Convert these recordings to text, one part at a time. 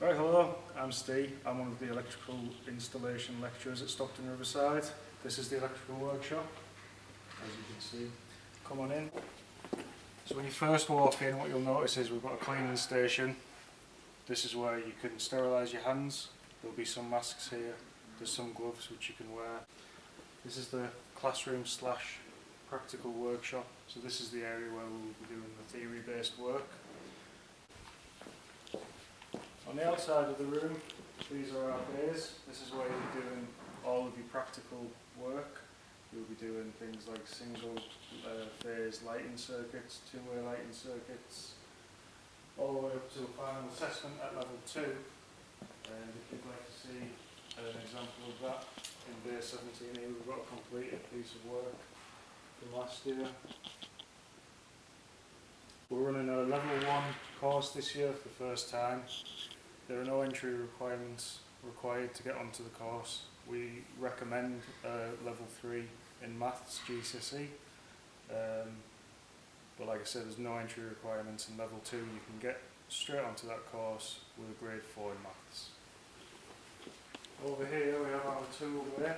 Right, hello, I'm Steve. I'm one of the electrical installation lecturers at Stockton Riverside. This is the electrical workshop, as you can see. Come on in. So when you first walk in, what you'll notice is we've got a cleaning station. This is where you can sterilise your hands. There'll be some masks here. There's some gloves which you can wear. This is the classroom slash practical workshop. So this is the area where we'll be doing the theory-based work. On the outside of the room, these are our bays. This is where you'll be doing all of your practical work. You'll be doing things like single phase lighting circuits, two-way lighting circuits, all the way up to a final assessment at level 2. And if you'd like to see an example of that, in bay 17 here we've got a completed piece of work from last year. We're running a level 1 course this year for the first time. There are no entry requirements required to get onto the course. We recommend level 3 in maths GCSE, but like I said, there's no entry requirements. In level 2 you can get straight onto that course with a grade 4 in maths. Over here we have our tool bay,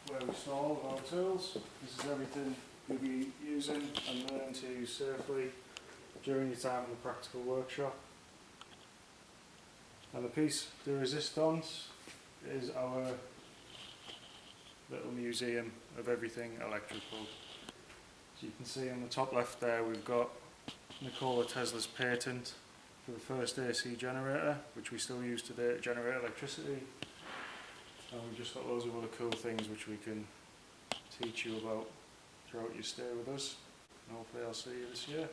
where we store all of our tools. This is everything you'll be using and learn to use safely during your time in the practical workshop. And the piece de resistance is our little museum of everything electrical. As you can see on the top left there, we've got Nikola Tesla's patent for the first AC generator, which we still use today to generate electricity. And we've just got loads of other cool things which we can teach you about throughout your stay with us. And hopefully I'll see you this year.